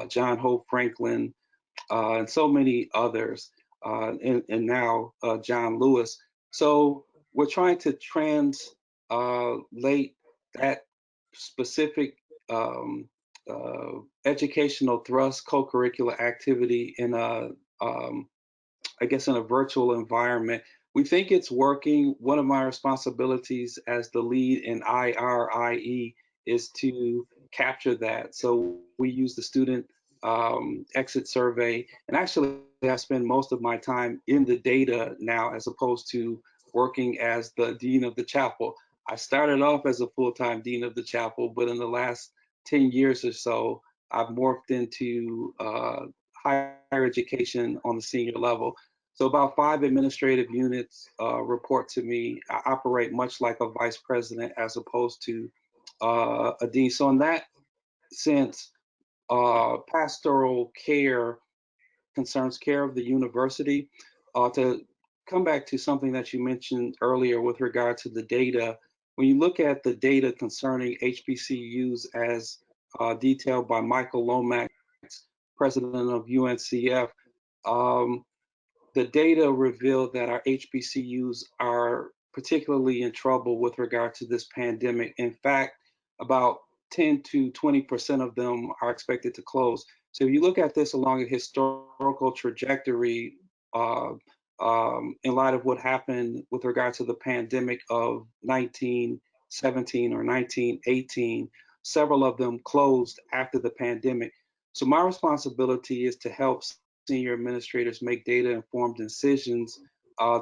C: John Hope Franklin, and so many others, and now John Lewis. So we're trying to translate that specific educational thrust, co-curricular activity in a, I guess, in a virtual environment. We think it's working. One of my responsibilities as the lead in IRIE is to capture that. So we use the student exit survey, and actually I spend most of my time in the data now as opposed to working as the dean of the chapel. I started off as a full-time dean of the chapel, but in the last 10 years or so, I've morphed into higher education on the senior level. So about 5 administrative units report to me. I operate much like a vice president as opposed to a dean. So in that sense, pastoral care concerns care of the university. To come back to something that you mentioned earlier with regard to the data, when you look at the data concerning HBCUs as detailed by Michael Lomax, president of UNCF, um, the data revealed that our HBCUs are particularly in trouble with regard to this pandemic. In fact, about 10 to 20% of them are expected to close. So if you look at this along a historical trajectory, in light of what happened with regard to the pandemic of 1917 or 1918, several of them closed after the pandemic. So my responsibility is to help senior administrators make data-informed decisions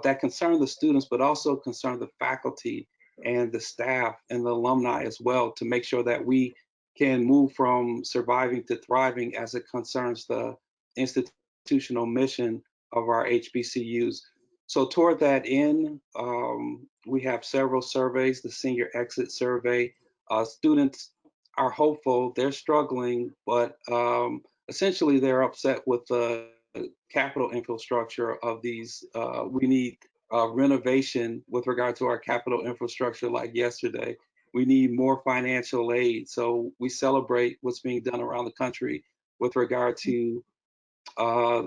C: that concern the students, but also concern the faculty and the staff and the alumni as well, to make sure that we can move from surviving to thriving as it concerns the institutional mission of our HBCUs. So toward that end, we have several surveys, the senior exit survey. Students are hopeful, they're struggling, but essentially they're upset with the capital infrastructure of these. We need renovation with regard to our capital infrastructure like yesterday. We need more financial aid. So we celebrate what's being done around the country with regard to uh,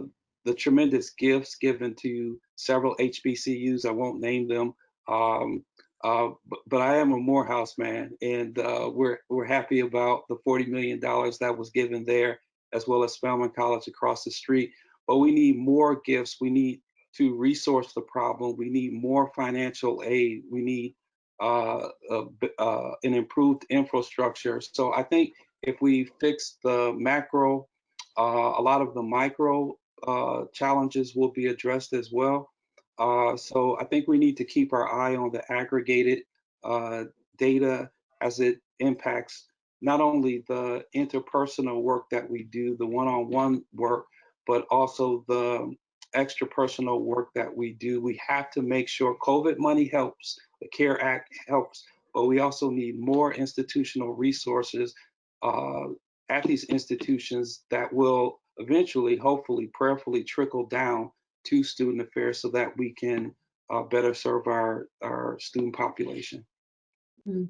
C: the tremendous gifts given to several HBCUs. I won't name them, um, but I am a Morehouse man, and we're happy about the $40 million that was given there, as well as Spelman College across the street. But we need more gifts. We need to resource the problem. We need more financial aid. We need an improved infrastructure. So I think if we fix the macro, a lot of the micro challenges will be addressed as well. So I think we need to keep our eye on the aggregated uh, data as it impacts not only the interpersonal work that we do, the one-on-one work, but also the extra personal work that we do. We have to make sure COVID money helps, the CARE Act helps, but we also need more institutional resources uh, at these institutions that will eventually, hopefully, prayerfully trickle down to student affairs so that we can better serve our student population.
A: Mm.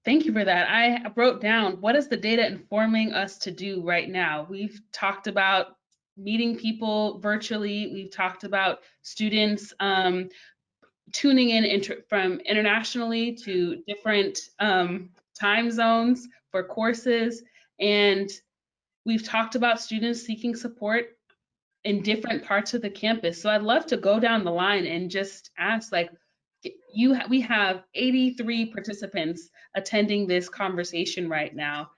A: Thank you for that. I wrote down, what is the data informing us to do right now? We've talked about meeting people virtually. We've talked about students tuning in from internationally to different time zones for courses. And we've talked about students seeking support in different parts of the campus. So I'd love to go down the line and just ask, like, we have 83 participants attending this conversation right now.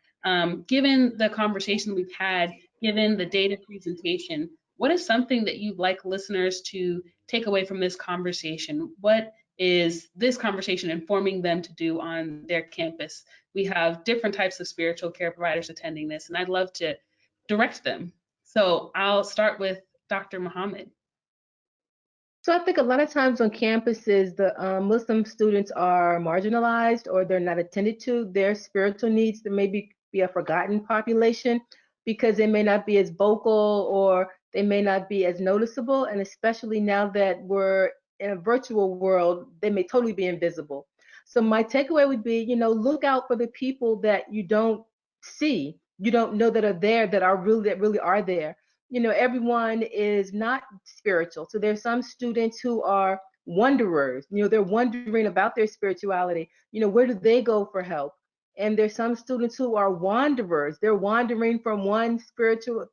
A: Given the conversation we've had, given the data presentation, what is something that you'd like listeners to take away from this conversation? What is this conversation informing them to do on their campus? We have different types of spiritual care providers attending this, and I'd love to direct them. So I'll start with Dr. Muhammad.
B: So I think a lot of times on campuses, the Muslim students are marginalized or they're not attended to. Their spiritual needs, there may be a forgotten population because they may not be as vocal or they may not be as noticeable. And especially now that we're in a virtual world, they may totally be invisible. So my takeaway would be, look out for the people that you don't see, you don't know that are there, that really are there. Everyone is not spiritual. So there's some students who are wanderers. They're wondering about their spirituality. Where do they go for help? And there's some students who are wanderers. They're wandering from one spiritual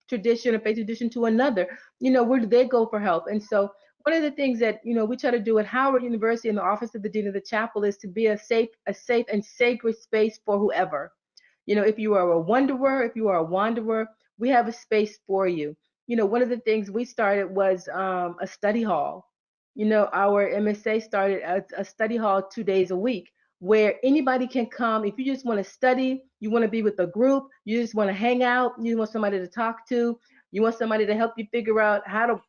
B: tradition or faith tradition to another. Where do they go for help? And so one of the things that we try to do at Howard University in the Office of the Dean of the Chapel is to be a safe and sacred space for whoever. If you are a wanderer, we have a space for you. One of the things we started was a study hall. Our MSA started a study hall 2 days a week where anybody can come. If you just want to study, you want to be with a group, you just want to hang out, you want somebody to talk to, you want somebody to help you figure out how to,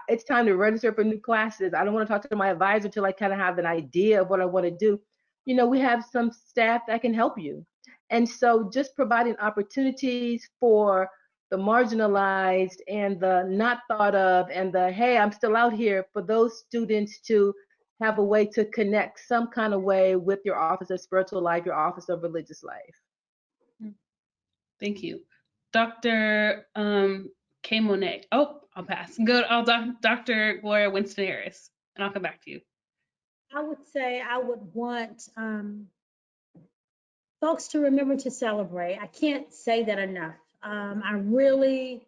B: it's time to register for new classes. I don't want to talk to my advisor until I kind of have an idea of what I want to do. You know, we have some staff that can help you. And so just providing opportunities for the marginalized and the not thought of and the, hey, I'm still out here, for those students to have a way to connect some kind of way with your office of spiritual life, your office of religious life.
A: Thank you. Dr. K. Monet. Oh, I'll pass. Good. Dr. Gloria Winston-Harris, and I'll come back to you.
F: I would say I would want folks to remember to celebrate. I can't say that enough. I really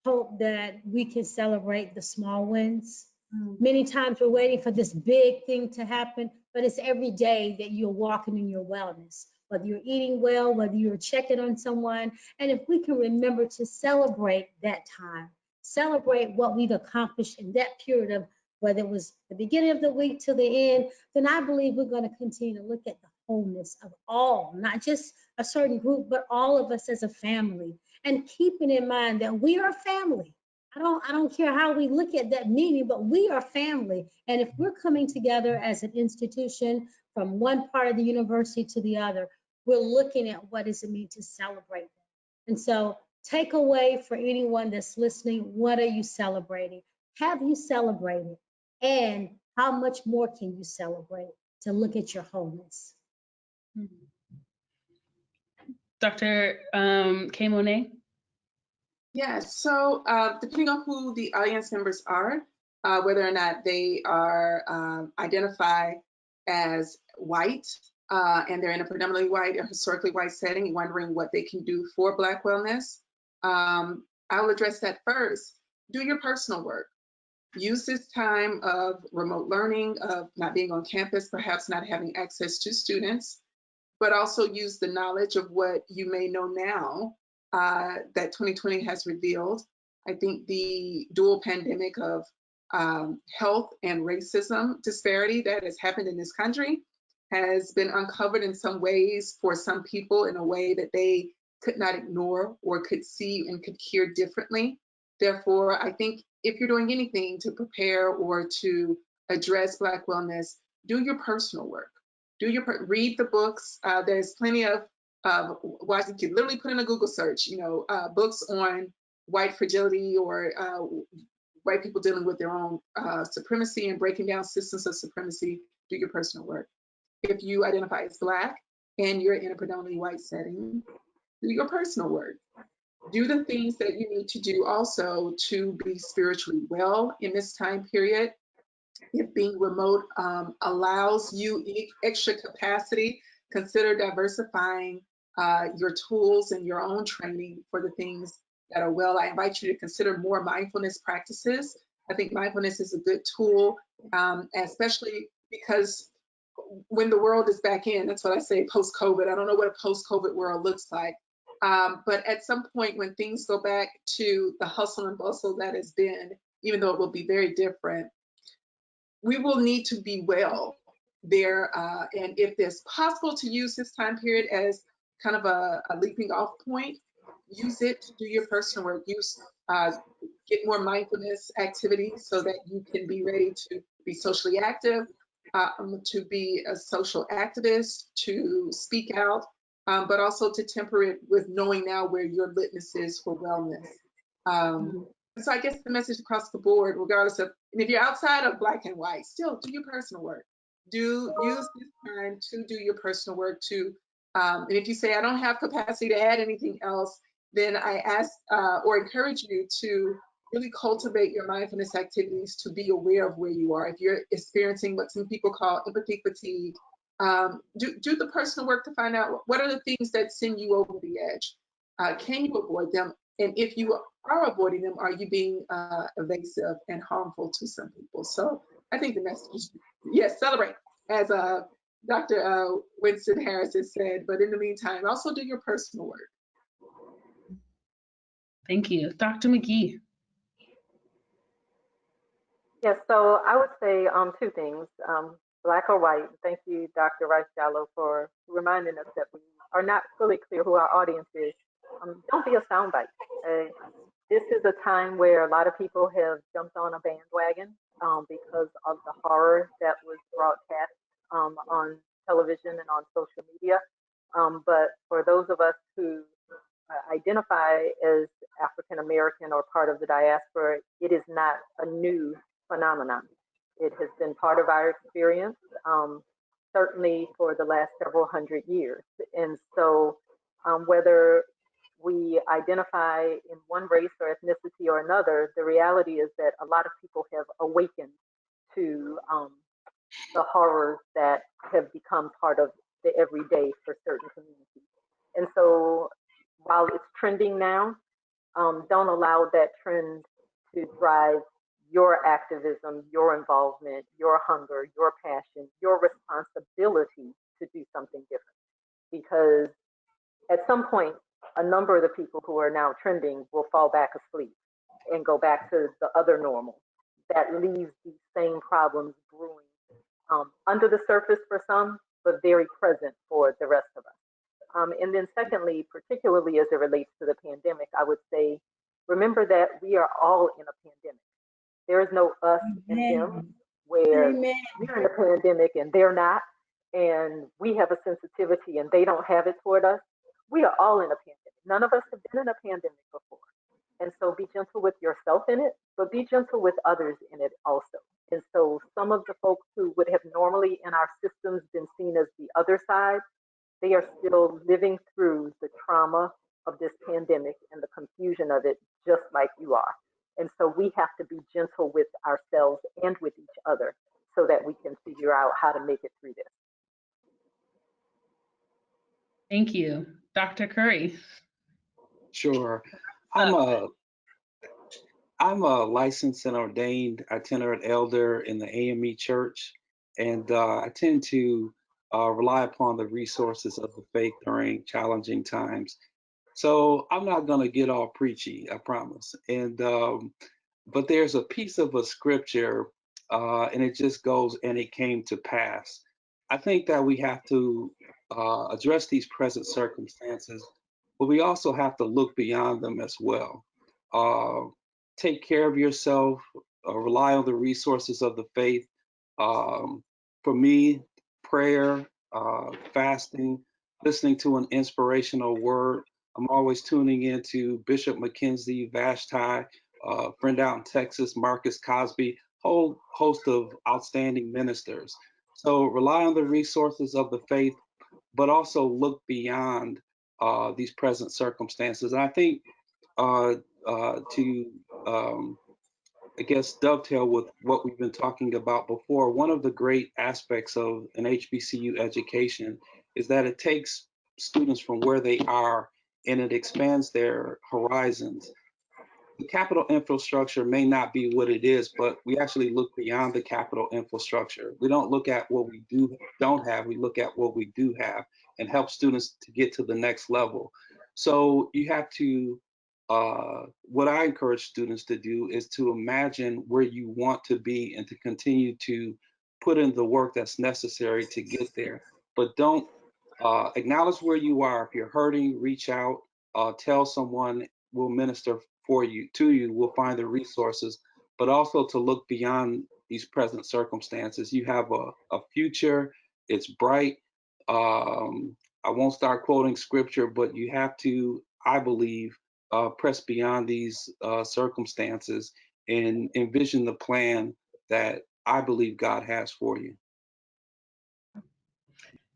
F: hope that we can celebrate the small wins. Many times we're waiting for this big thing to happen, but it's every day that you're walking in your wellness, whether you're eating well, whether you're checking on someone. And if we can remember to celebrate that time, celebrate what we've accomplished in that period of, whether it was the beginning of the week to the end, then I believe we're going to continue to look at the wholeness of all, not just a certain group, but all of us as a family. And keeping in mind that we are family. I don't care how we look at that meaning, but we are family. And if we're coming together as an institution from one part of the university to the other, we're looking at what does it mean to celebrate them. And so take away for anyone that's listening, what are you celebrating? Have you celebrated? And how much more can you celebrate to look at your wholeness?
A: Dr. K. Monet?
D: Yeah, so depending on who the audience members are, whether or not they are identified as white and they're in a predominantly white or historically white setting, wondering what they can do for Black wellness, I'll address that first. Do your personal work. Use this time of remote learning, of not being on campus, perhaps not having access to students, but also use the knowledge of what you may know now that 2020 has revealed. I think the dual pandemic of health and racism disparity that has happened in this country has been uncovered in some ways for some people in a way that they could not ignore or could see and could hear differently. Therefore, I think if you're doing anything to prepare or to address Black wellness, do your personal work. Read the books. There's plenty of you can literally put in a Google search, books on white fragility or white people dealing with their own supremacy and breaking down systems of supremacy. Do your personal work. If you identify as Black and you're in a predominantly white setting, do your personal work. Do the things that you need to do also to be spiritually well in this time period. If being remote allows you extra capacity, consider diversifying your tools and your own training for the things that are well. I invite you to consider more mindfulness practices. I think mindfulness is a good tool, especially because when the world is back in, that's what I say, post-COVID. I don't know what a post-COVID world looks like. But at some point when things go back to the hustle and bustle that has been, even though it will be very different, we will need to be well there. And if it's possible to use this time period as kind of a leaping off point, use it to do your personal work. Get more mindfulness activities so that you can be ready to be socially active, to be a social activist, to speak out, but also to temper it with knowing now where your litmus is for wellness. So I guess the message across the board, regardless of, and if you're outside of Black and white, still do your personal work. Use this time to do your personal work too. And if you say, I don't have capacity to add anything else, then I ask or encourage you to really cultivate your mindfulness activities to be aware of where you are. If you're experiencing what some people call empathy fatigue, do the personal work to find out what are the things that send you over the edge. Can you avoid them? And if you are avoiding them, are you being evasive and harmful to some people? So I think the message is, yes, celebrate, as Dr. Winston-Harris has said, but in the meantime, also do your personal work.
A: Thank you. Dr. Magee.
E: Yes, so I would say two things. black or white. Thank you, Dr. Rice-Jalloh, for reminding us that we are not fully clear who our audience is. Don't be a soundbite. This is a time where a lot of people have jumped on a bandwagon because of the horror that was broadcast on television and on social media. But for those of us who identify as African American or part of the diaspora, it is not a new phenomenon. It has been part of our experience, certainly for the last several hundred years. And so whether we identify in one race or ethnicity or another, the reality is that a lot of people have awakened to the horrors that have become part of the everyday for certain communities. And so while it's trending now, don't allow that trend to drive your activism, your involvement, your hunger, your passion, your responsibility to do something different. Because at some point, a number of the people who are now trending will fall back asleep and go back to the other normal that leaves these same problems brewing under the surface for some, but very present for the rest of us. And then secondly, particularly as it relates to the pandemic, I would say, remember that we are all in a pandemic. There is no us and them where we're in a pandemic and they're not, and we have a sensitivity and they don't have it toward us. We are all in a pandemic. None of us have been in a pandemic before. And so be gentle with yourself in it, but be gentle with others in it also. And so some of the folks who would have normally in our systems been seen as the other side, they are still living through the trauma of this pandemic and the confusion of it, just like you are. And so we have to be gentle with ourselves and with each other so that we can figure out how to make it through this.
A: Thank you. Dr. Curry.
C: Sure. I'm a licensed and ordained itinerant elder in the AME Church, and I tend to rely upon the resources of the faith during challenging times. So I'm not going to get all preachy, I promise. And but there's a piece of a scripture, and it just goes, and it came to pass. I think that we have to address these present circumstances, but we also have to look beyond them as well. Take care of yourself, rely on the resources of the faith. For me, prayer, fasting, listening to an inspirational word. I'm always tuning into Bishop Mackenzie, Vashti, friend out in Texas, Marcus Cosby, whole host of outstanding ministers. So rely on the resources of the faith, but also look beyond these present circumstances. And I think to I guess dovetail with what we've been talking about before, one of the great aspects of an HBCU education is that it takes students from where they are and it expands their horizons. The capital infrastructure may not be what it is, but we actually look beyond the capital infrastructure. We don't look at what we don't have, we look at what we do have and help students to get to the next level. So you have to, what I encourage students to do is to imagine where you want to be and to continue to put in the work that's necessary to get there. But don't acknowledge where you are. If you're hurting, reach out, tell someone, will minister for you, to you, will find the resources, but also to look beyond these present circumstances. You have a future, it's bright. I won't start quoting scripture, but you have to, I believe, press beyond these circumstances and envision the plan that I believe God has for you.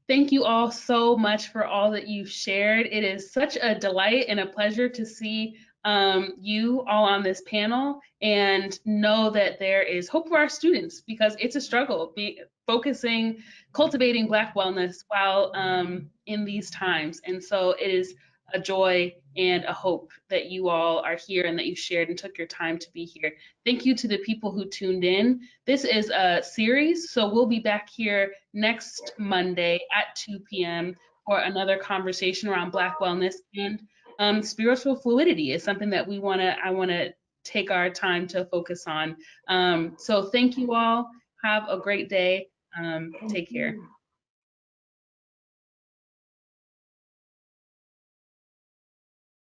A: Thank you all so much for all that you've shared. It is such a delight and a pleasure to see you all on this panel and know that there is hope for our students, because it's a struggle cultivating Black wellness while in these times. And so it is a joy and a hope that you all are here and that you shared and took your time to be here. Thank you to the people who tuned in. This is a series, so we'll be back here next Monday at 2 p.m. for another conversation around Black wellness, and spiritual fluidity is something that I want to take our time to focus on. So thank you all. Have a great day. Take care.